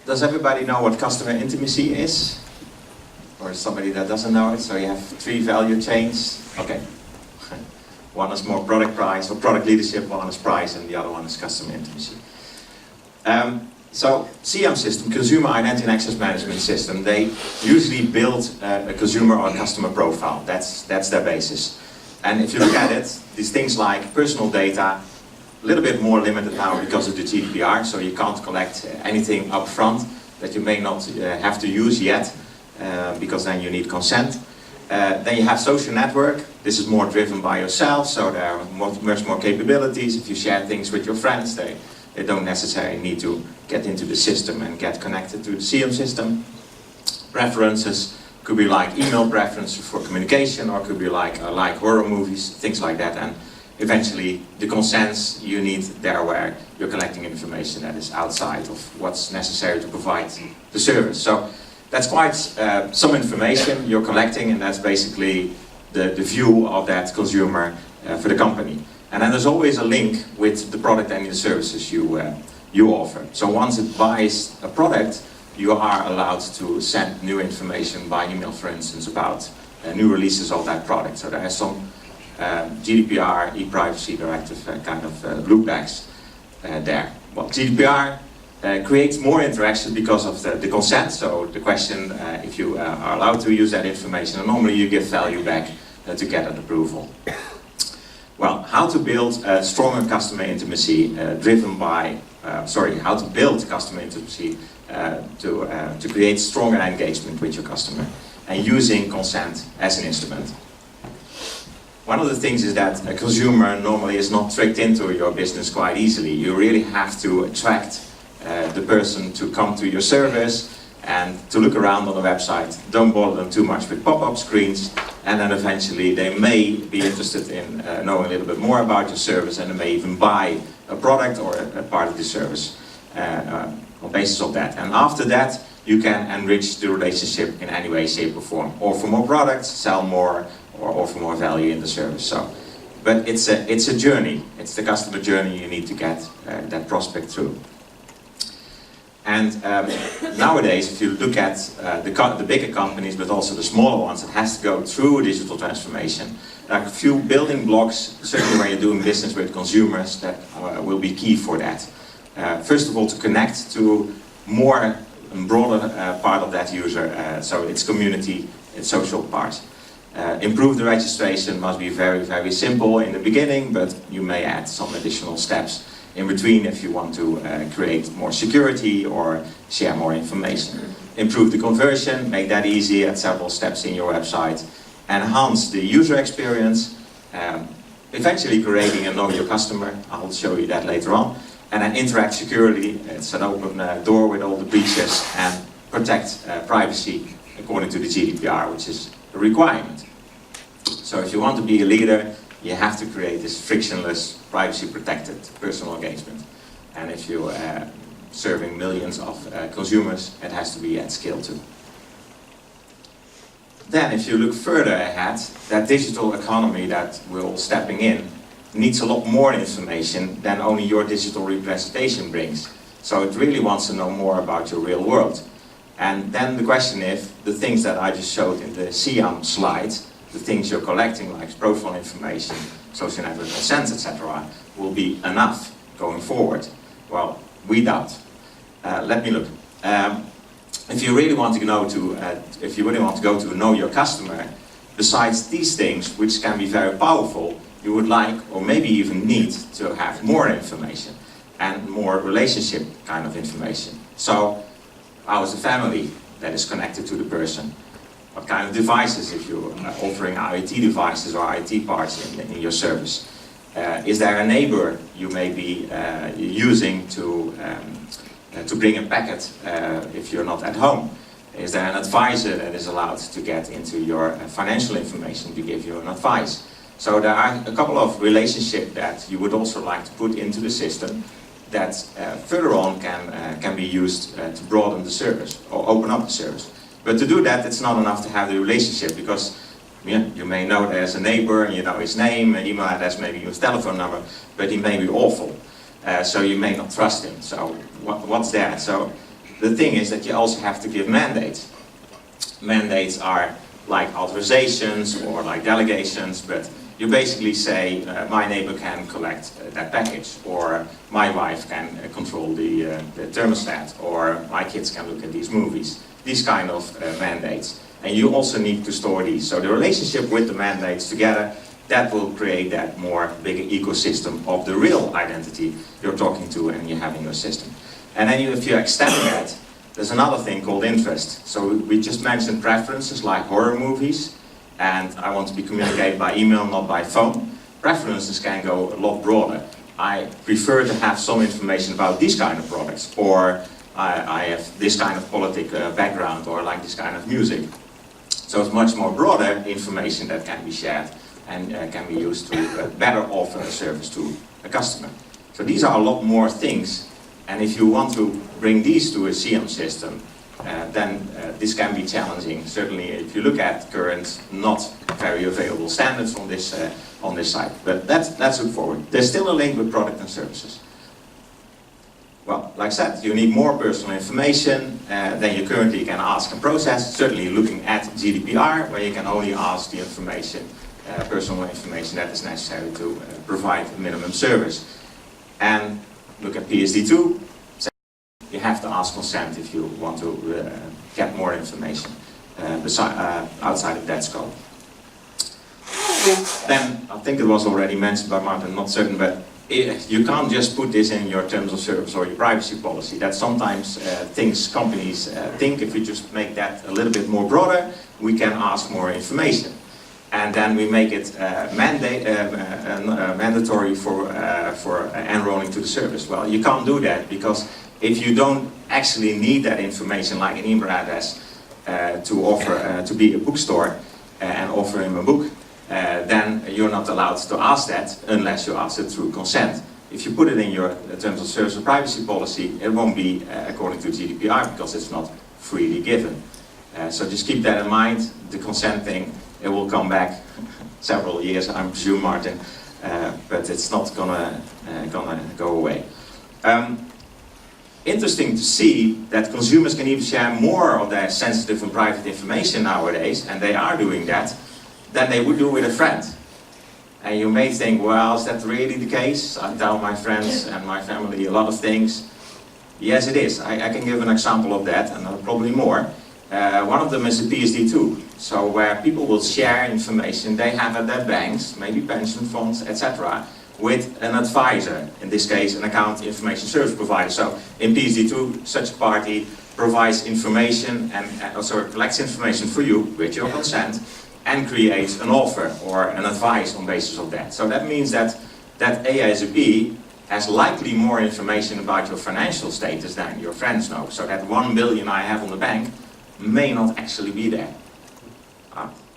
Does everybody know what customer intimacy is? Or somebody that doesn't know it? So you have 3 value chains. Okay. One is more product price or product leadership, one is price, and the other one is customer intimacy. So CIM system, Consumer Identity and Access Management System, they usually build a consumer or a customer profile. That's their basis. And if you look at it, these things like personal data, a little bit more limited now because of the GDPR, so you can't collect anything up front that you may not have to use yet, because then you need consent. Then you have social network. This is more driven by yourself, so there are much more capabilities. If you share things with your friends, they don't necessarily need to get into the system and get connected to the CIM system. Preferences could be like email preferences for communication, or could be like horror movies, things like that. And eventually the consents you need there where you're collecting information that is outside of what's necessary to provide the service. So that's quite some information you're collecting, and that's basically the view of that consumer for the company. And then there's always a link with the product and the services you offer. So once it buys a product, you are allowed to send new information by email, for instance, about new releases of that product. So there are some GDPR, e-privacy directive kind of loopbacks there. Well, GDPR creates more interaction because of the consent. So the question if you are allowed to use that information, and normally you give value back to get an approval. Well, how to build a stronger customer intimacy driven by, how to build customer intimacy to create stronger engagement with your customer and using consent as an instrument. One of the things is that a consumer normally is not tricked into your business quite easily. You really have to attract the person to come to your service and to look around on the website. Don't bother them too much with pop-up screens, and then eventually they may be interested in knowing a little bit more about your service, and they may even buy a product or a part of the service on the basis of that. And after that, you can enrich the relationship in any way, shape or form. Offer more products, sell more, or offer more value in the service. So, but it's a journey. It's the customer journey you need to get that prospect through. And nowadays, if you look at the bigger companies, but also the smaller ones, it has to go through digital transformation. There are a few building blocks, certainly when you're doing business with consumers, that will be key for that. First of all, to connect to more and broader part of that user, so its community, its social part. Improve the registration must be very, very simple in the beginning, but you may add some additional steps in between if you want to create more security or share more information. Improve the conversion, make that easy at several steps in your website. Enhance the user experience, eventually creating a know your customer. I'll show you that later on. And then interact securely. It's an open door with all the breaches, and protect privacy according to the GDPR, which is a requirement. So if you want to be a leader, you have to create this frictionless, privacy-protected personal engagement. And if you're serving millions of consumers, it has to be at scale too. Then, if you look further ahead, that digital economy that we're all stepping in needs a lot more information than only your digital representation brings. So it really wants to know more about your real world. And then the question is, the things that I just showed in the CIM slides, the things you're collecting, like profile information, social network consents, etc., will be enough going forward. Well, we doubt. Let me look. If you really want to go to know your customer, besides these things, which can be very powerful, you would like, or maybe even need, to have more information and more relationship kind of information. So, how is the family that is connected to the person? What kind of devices, if you're offering IoT devices or IT parts in your service? Is there a neighbor you may be using to bring a packet if you're not at home? Is there an advisor that is allowed to get into your financial information to give you an advice? So there are a couple of relationships that you would also like to put into the system that further on can be used to broaden the service or open up the service. But to do that, it's not enough to have the relationship, because you may know there's a neighbor and you know his name, email address, maybe his telephone number, but he may be awful. so you may not trust him. So what's that? So the thing is that you also have to give mandates. Mandates are like authorizations or like delegations, but you basically say, my neighbor can collect that package, or my wife can control the thermostat, or my kids can look at these movies. These kind of mandates. And you also need to store these. So the relationship with the mandates together, that will create that more bigger ecosystem of the real identity you're talking to and you have in your system. And then if you extend that, there's another thing called interest. So we just mentioned preferences like horror movies, and I want to be communicated by email, not by phone. Preferences can go a lot broader. I prefer to have some information about these kind of products, or I have this kind of political background, or like this kind of music. So it's much more broader information that can be shared and can be used to better offer a service to a customer. So these are a lot more things, and if you want to bring these to a CM system, then this can be challenging. Certainly if you look at current not very available standards on this side. But let's look forward. There's still a link with product and services. Well, like I said, you need more personal information than you currently can ask and process. Certainly looking at GDPR, where you can only ask the information, personal information that is necessary to provide a minimum service. And look at PSD2. You have to ask consent if you want to get more information outside of that scope. Then, I think it was already mentioned by Martin, I'm not certain, but you can't just put this in your terms of service or your privacy policy. That's sometimes things companies think if we just make that a little bit more broader, we can ask more information. And then we make it mandatory for enrolling to the service. Well, you can't do that, because if you don't actually need that information, like an email address, to offer to be a bookstore and offer him a book, then you're not allowed to ask that unless you ask it through consent. If you put it in your terms of service and privacy policy, it won't be according to GDPR, because it's not freely given. So just keep that in mind. The consent thing, it will come back several years, I presume, Martin, but it's not gonna go away. Interesting to see that consumers can even share more of their sensitive and private information nowadays, and they are doing that, than they would do with a friend. And you may think, well, is that really the case? I tell my friends and my family a lot of things. Yes, it is. I can give an example of that, and probably more. One of them is the PSD2. So where people will share information they have at their banks, maybe pension funds, etc., with an advisor, in this case an account information service provider. So in PSD2, such a party provides information and also collects information for you with your consent and creates an offer or an advice on basis of that. So that means that ASAP has likely more information about your financial status than your friends know. So that 1 billion I have on the bank may not actually be there.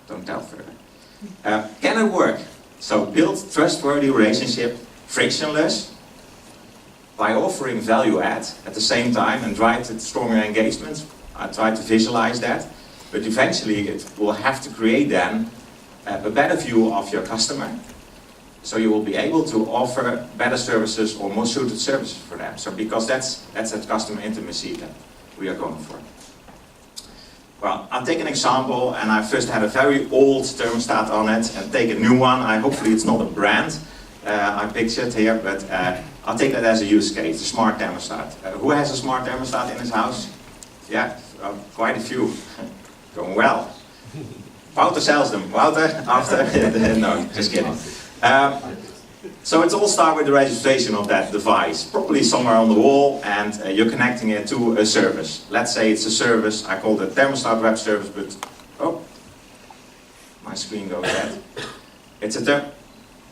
Don't tell further. Can it work? So build trustworthy relationship, frictionless, by offering value add at the same time and drive to stronger engagement. I try to visualize that, but eventually it will have to create then a better view of your customer. So you will be able to offer better services or more suited services for them. So because that's that customer intimacy that we are going for. Well, I'll take an example, and I first had a very old thermostat on it, and take a new one. Hopefully it's not a brand I pictured here, but I'll take that as a use case, a smart thermostat. Who has a smart thermostat in his house? Yeah, quite a few. Going well. Wouter sells them. Wouter, after? No, just kidding. So it all starts with the registration of that device, probably somewhere on the wall, and you're connecting it to a service. Let's say it's a service, I call it thermostat web service, but oh, my screen goes dead. It's a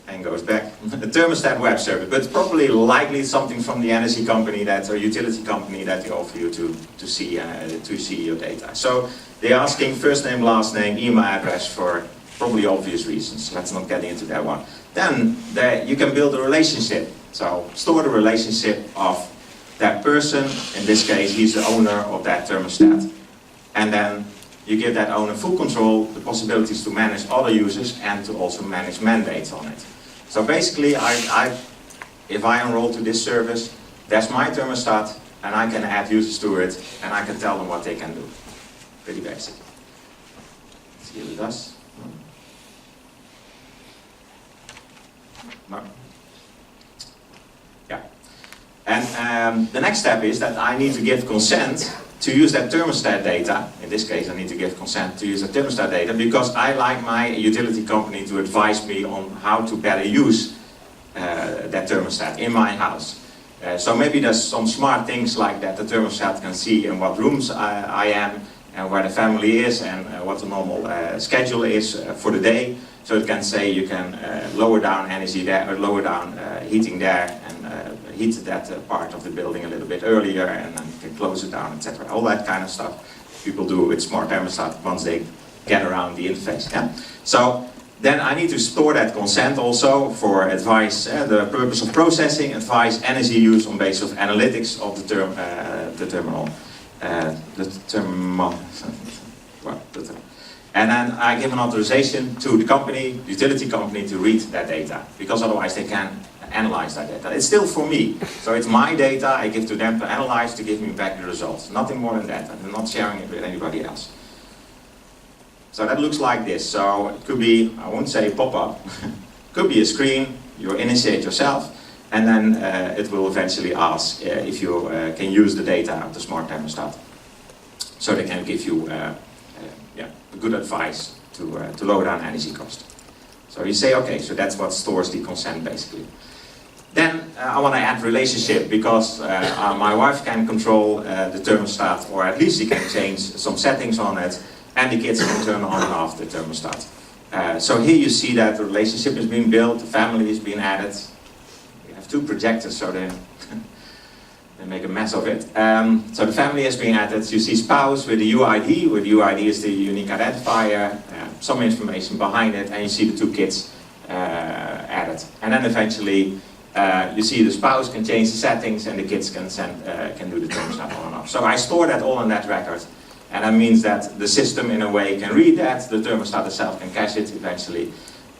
and goes back. A thermostat web service, but probably likely something from the energy company that, or utility company that they offer you to see your data. So they're asking first name, last name, email address for probably obvious reasons. Let's not get into that one. Then you can build a relationship. So store the relationship of that person. In this case, he's the owner of that thermostat. And then you give that owner full control, the possibilities to manage other users and to also manage mandates on it. So basically, I if I enroll to this service, that's my thermostat, and I can add users to it, and I can tell them what they can do. Pretty basic. Let's see if it does. No. Yeah. And the next step is that I need to give consent to use that thermostat data. In this case, I need to give consent to use that thermostat data because I like my utility company to advise me on how to better use that thermostat in my house. So maybe there's some smart things like that the thermostat can see in what rooms I am and where the family is and what the normal schedule is for the day. So it can say you can lower down energy there, or lower down heating there, and heat that part of the building a little bit earlier, and then you can close it down, etc. All that kind of stuff people do with smart thermostat once they get around the interface. Yeah? So then I need to store that consent also for advice, the purpose of processing, advice, energy use on basis of analytics of the terminal. And then I give an authorization to the company, utility company, to read that data, because otherwise they can analyze that data. It's still for me, so it's my data I give to them to analyze, to give me back the results. Nothing more than that, and I'm not sharing it with anybody else. So that looks like this. So it could be, I won't say pop-up, could be a screen, you initiate yourself, and then it will eventually ask if you can use the data of the smart thermostat. So they can give you good advice to lower down energy cost. So you say, okay, so that's what stores the consent basically. Then I want to add relationship, because my wife can control the thermostat, or at least she can change some settings on it, and the kids can turn on and off the thermostat. So here you see that the relationship is being built, the family is being added. We have two projectors, so they make a mess of it. So the family is being added. You see spouse with the UID, where the UID is the unique identifier, some information behind it, and you see the two kids added. And then eventually you see the spouse can change the settings, and the kids can do the thermostat on and off. So I store that all in that record, and that means that the system in a way can read that, the thermostat itself can cache it eventually,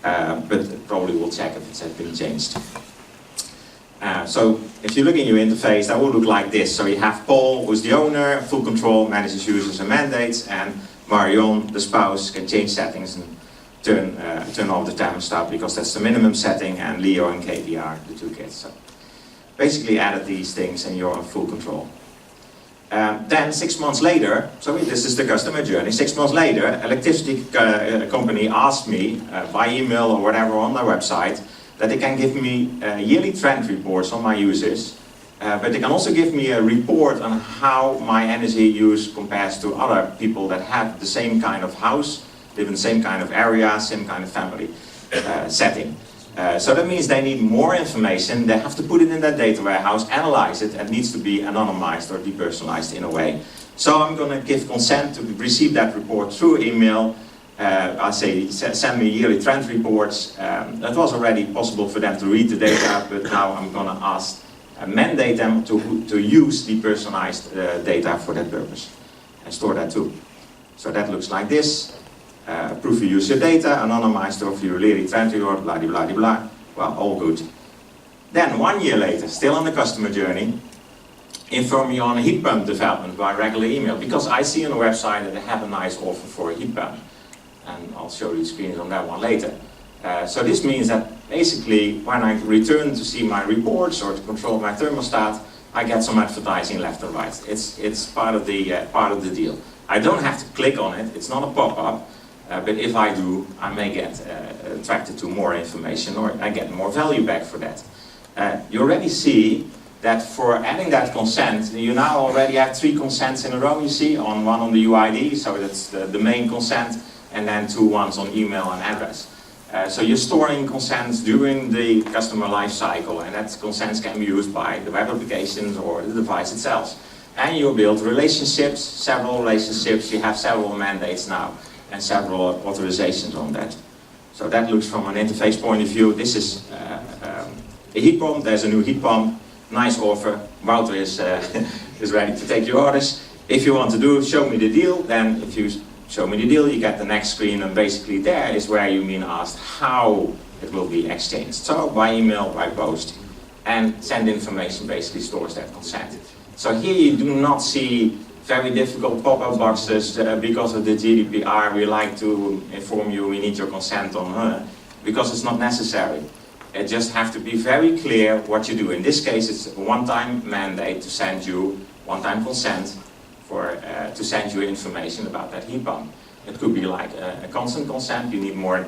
but it probably will check if it has been changed. So if you look in your interface, that will look like this. So you have Paul, who's the owner, full control, manages users and mandates, and Marion, the spouse, can change settings and turn off the thermostat, because that's the minimum setting, and Leo and Katie are the two kids. So basically added these things and you're in full control. Then 6 months later, so this is the customer journey, 6 months later, electricity company asked me by email or whatever on their website that they can give me yearly trend reports on my users, but they can also give me a report on how my energy use compares to other people that have the same kind of house, live in the same kind of area, same kind of family setting. So that means they need more information, they have to put it in that data warehouse, analyze it, and it needs to be anonymized or depersonalized in a way. So I'm going to give consent to receive that report through email. I say send me yearly trend reports. That was already possible for them to read the data, but now I'm going to ask, mandate them to use depersonalized data for that purpose and store that too. So that looks like this. Proof you use your data, anonymized or for your yearly trend report, blah blah blah blah. Well, all good. Then 1 year later, still on the customer journey, inform me on a heat pump development by regular email, because I see on the website that they have a nice offer for a heat pump. And I'll show you screens on that one later. So this means that basically when I return to see my reports or to control my thermostat, I get some advertising left and right. It's part of the deal. I don't have to click on it, it's not a pop-up, but if I do, I may get attracted to more information, or I get more value back for that. You already see that for adding that consent, you now already have 3 consents in a row, you see, one on the UID, so that's the main consent, and then 2 ones on email and address. So you're storing consents during the customer life cycle, and that consents can be used by the web applications or the device itself. And you build relationships, several relationships, you have several mandates now, and several authorizations on that. So that looks from an interface point of view. This is a heat pump, there's a new heat pump, nice offer, Wouter is ready to take your orders. If you want to do, show me the deal, then if you show me the deal, you get the next screen, and basically there is where you've been asked how it will be exchanged. So by email, by post, and send information basically stores that consent. So here you do not see very difficult pop-up boxes because of the GDPR. We like to inform you we need your consent on because it's not necessary. It just have to be very clear what you do. In this case, it's a one-time mandate to send you one-time consent for to send you information about that heat pump. It could be like a constant consent. You need more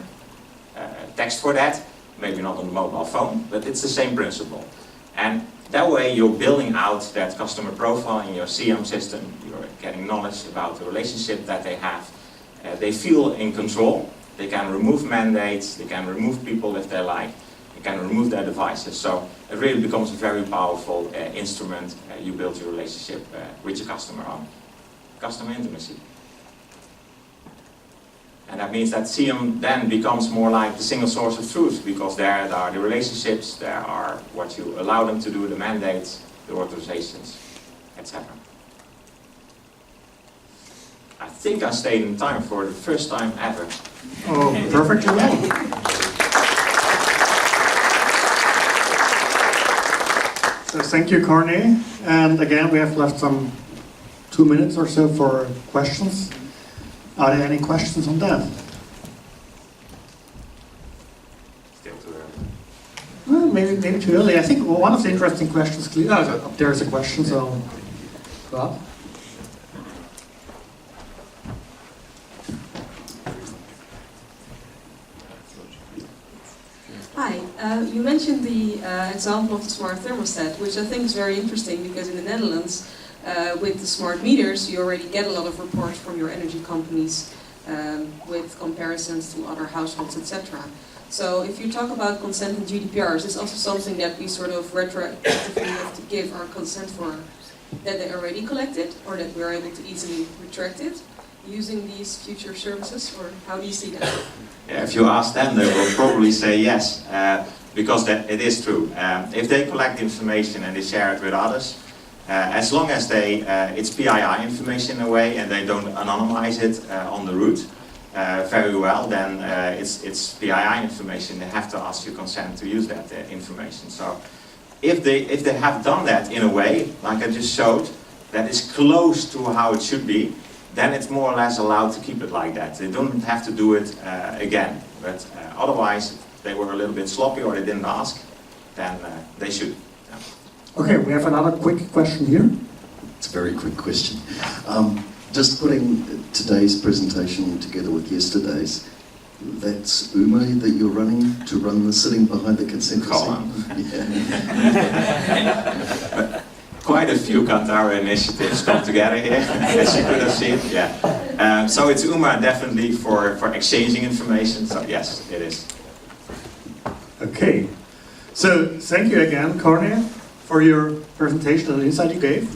text for that. Maybe not on the mobile phone, but it's the same principle. And that way you're building out that customer profile in your CM system. You're getting knowledge about the relationship that they have. They feel in control. They can remove mandates. They can remove people if they like. They can remove their devices. So it really becomes a very powerful instrument. You build your relationship with your customer on. Customer intimacy. And that means that CM then becomes more like the single source of truth, because there are the relationships, there are what you allow them to do, the mandates, the authorizations, etc. I think I stayed in time for the first time ever. Oh, perfectly well. So thank you, Corné. And again, we have left some 2 minutes or so for questions. Are there any questions on that? Still too early. Well, maybe too early. I think one of the interesting questions, there's a question, so go up. Hi, you mentioned the example of the smart thermostat, which I think is very interesting because in the Netherlands, with the smart meters, you already get a lot of reports from your energy companies with comparisons to other households, etc. So if you talk about consent and GDPR, is this also something that we sort of retroactively have to give our consent for that they already collected, or that we're able to easily retract it using these future services, or how do you see that? Yeah, if you ask them, they will probably say yes, because it is true. If they collect information and they share it with others, as long as it's PII information in a way and they don't anonymize it on the route very well, then it's PII information. They have to ask your consent to use that information. So if they have done that in a way, like I just showed, that is close to how it should be, then it's more or less allowed to keep it like that. They don't have to do it again. But otherwise, if they were a little bit sloppy or they didn't ask, then they should. Okay, we have another quick question here. It's a very quick question. Just putting today's presentation together with yesterday's, that's Ume that you're running to run the sitting behind the consent Column. Yeah. Quite a few Kantara initiatives come together here, as you could have seen. Yeah. So it's UMA definitely for exchanging information. So yes, it is. Okay. So thank you again, Corné, for your presentation and the insight you gave.